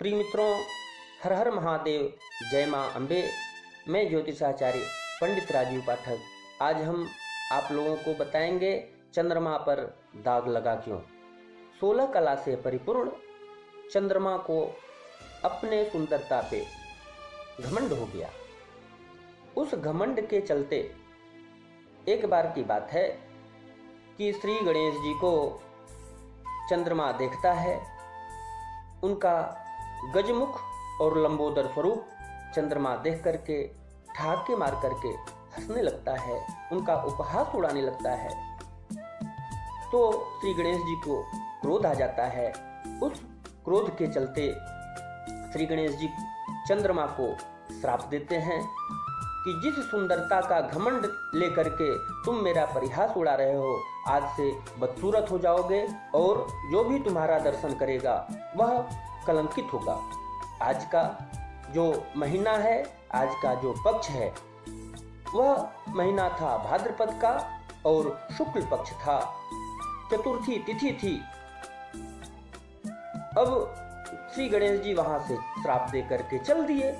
प्रिय मित्रों, हर हर महादेव, जय माँ अम्बे। मैं ज्योतिषाचार्य पंडित राजीव पाठक। आज हम आप लोगों को बताएंगे चंद्रमा पर दाग लगा क्यों। 16 कला से परिपूर्ण चंद्रमा को अपने सुंदरता पे घमंड हो गया। उस घमंड के चलते एक बार की बात है कि श्री गणेश जी को चंद्रमा देखता है। उनका गजमुख और लंबोदर स्वरूप चंद्रमा देख करके ठहाके मार करके हंसने लगता है, उनका उपहास उड़ाने लगता है। तो श्री गणेश जी को क्रोध आ जाता है। उस क्रोध के चलते श्री गणेश जी चंद्रमा को श्राप देते हैं कि जिस सुंदरता का घमंड लेकर के तुम मेरा परिहास उड़ा रहे हो, आज से बदसूरत हो जाओगे और जो भी तुम्हारा दर्शन करेगा वह कलंकित होगा। आज का जो महीना है, आज का जो पक्ष है, वह महीना था भाद्रपद का और शुक्ल पक्ष था, चतुर्थी तिथि थी। अब श्री गणेश जी वहां से श्राप दे करके चल दिए।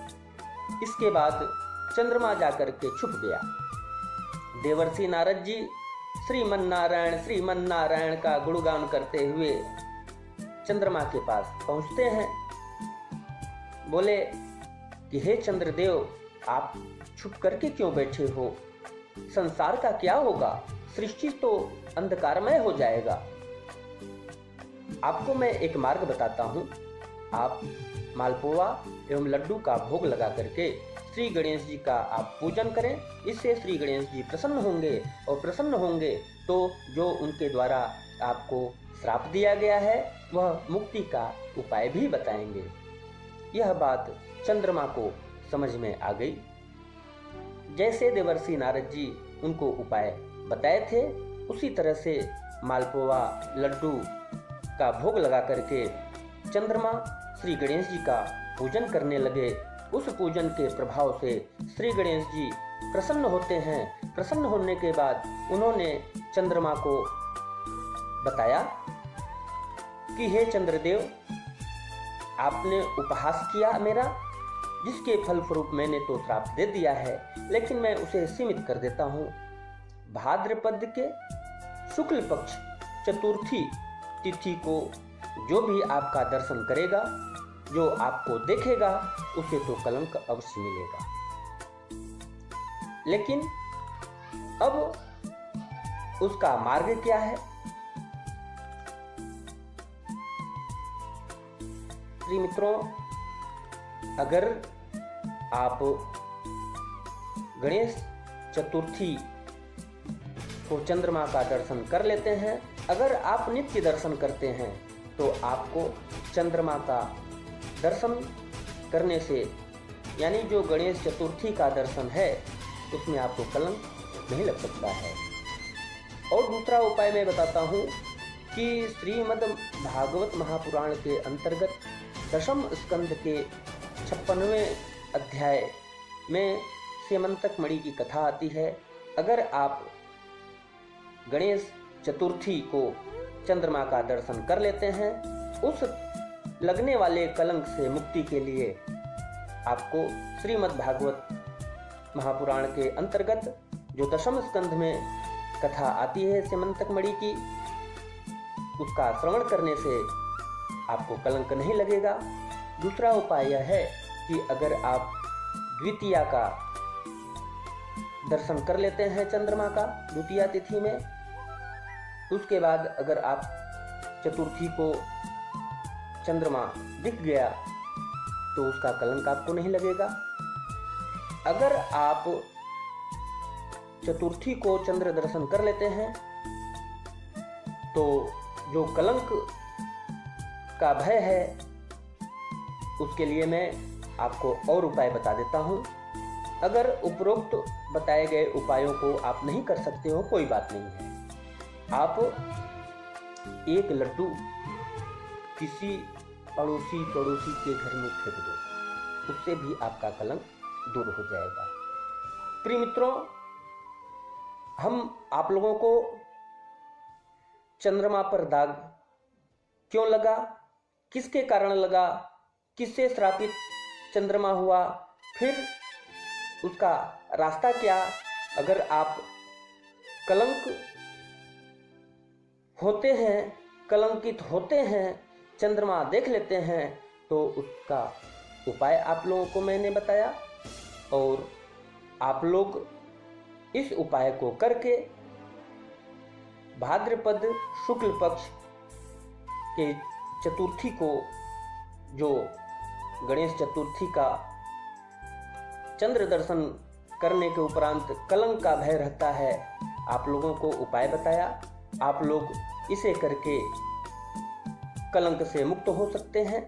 इसके बाद चंद्रमा जाकर के छुप गया। देवर्षि नारद जी श्रीमन नारायण का गुणगान करते हुए चंद्रमा के पास पहुंचते हैं। बोले कि हे चंद्रदेव, आप छुप करके क्यों बैठे हो? संसार का क्या होगा? सृष्टि तो अंधकारमय हो जाएगा। आपको मैं एक मार्ग बताता हूँ। आप मालपुआ एवं लड्डू का भोग लगा करके श्री गणेश जी का आप पूजन करें। इससे श्री गणेश जी प्रसन्न होंगे और प्रसन्न होंगे तो जो उनके द्वारा आपको श्राप दिया गया है वह मुक्ति का उपाय भी बताएंगे। यह बात चंद्रमा को समझ में आ गई। जैसे देवर्षि नारद जी उनको उपाय बताए थे, उसी तरह से मालपुआ लड्डू का भोग लगा करके चंद्रमा श्री गणेश जी का पूजन करने लगे। उस पूजन के प्रभाव से श्री गणेश जी प्रसन्न होते हैं। प्रसन्न होने के बाद उन्होंने चंद्रमा को बताया कि हे चंद्रदेव, आपने उपहास किया मेरा, जिसके फलस्वरूप मैंने तो श्राप दे दिया है, लेकिन मैं उसे सीमित कर देता हूँ। भाद्रपद के शुक्ल पक्ष चतुर्थी तिथि को जो भी आपका दर्शन करेगा, जो आपको देखेगा, उसे तो कलंक अवश्य मिलेगा। लेकिन अब उसका मार्ग क्या है? प्रिय मित्रों, अगर आप गणेश चतुर्थी को चंद्रमा का दर्शन कर लेते हैं, अगर आप नित्य दर्शन करते हैं, तो आपको चंद्रमा का दर्शन करने से, यानी जो गणेश चतुर्थी का दर्शन है, उसमें आपको कलंक नहीं लग सकता है। और दूसरा उपाय मैं बताता हूँ कि श्रीमद् भागवत महापुराण के अंतर्गत दशम स्कंद के 56वें अध्याय में सेमंतक मणि की कथा आती है। अगर आप गणेश चतुर्थी को चंद्रमा का दर्शन कर लेते हैं, उस लगने वाले कलंक से मुक्ति के लिए आपको श्रीमद् भागवत महापुराण के अंतर्गत जो दशम स्कंध में कथा आती है सेमंतक मणि की, उसका श्रवण करने से आपको कलंक नहीं लगेगा। दूसरा उपाय यह है कि अगर आप द्वितीया का दर्शन कर लेते हैं चंद्रमा का द्वितीया तिथि में, उसके बाद अगर आप चतुर्थी को चंद्रमा दिख गया तो उसका कलंक आपको नहीं लगेगा। अगर आप चतुर्थी को चंद्र दर्शन कर लेते हैं तो जो कलंक का भय है, उसके लिए मैं आपको और उपाय बता देता हूँ। अगर उपरोक्त बताए गए उपायों को आप नहीं कर सकते हो, कोई बात नहीं है। आप एक लड्डू किसी पड़ोसी के घर में फेंक दो, उससे भी आपका कलंक दूर हो जाएगा। प्रिय मित्रों, हम आप लोगों को चंद्रमा पर दाग क्यों लगा, किसके कारण लगा, किससे श्रापित चंद्रमा हुआ, फिर उसका रास्ता क्या। अगर आप कलंक होते हैं, कलंकित होते हैं, चंद्रमा देख लेते हैं, तो उसका उपाय आप लोगों को मैंने बताया। और आप लोग इस उपाय को करके भाद्रपद शुक्ल पक्ष के चतुर्थी को, जो गणेश चतुर्थी का चंद्र दर्शन करने के उपरांत कलंक का भय रहता है, आप लोगों को उपाय बताया। आप लोग इसे करके कलंक से मुक्त हो सकते हैं।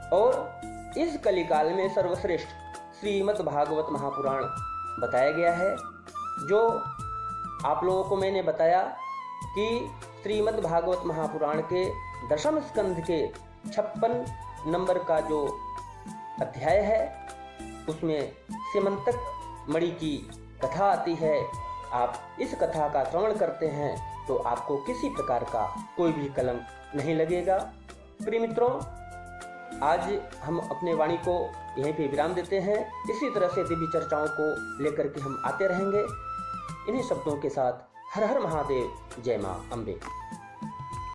और इस कलिकाल में सर्वश्रेष्ठ श्रीमद् भागवत महापुराण बताया गया है। जो आप लोगों को मैंने बताया कि श्रीमद् भागवत महापुराण के दशम स्कंध के 56 नंबर का जो अध्याय है, उसमें सीमंतक मणि की कथा आती है। आप इस कथा का श्रवण करते हैं तो आपको किसी प्रकार का कोई भी कलंक नहीं लगेगा। प्रिय मित्रों, आज हम अपने वाणी को यहीं पे विराम देते हैं। इसी तरह से दिव्य चर्चाओं को लेकर के हम आते रहेंगे। इन्हीं शब्दों के साथ हर हर महादेव, जय मां अम्बे।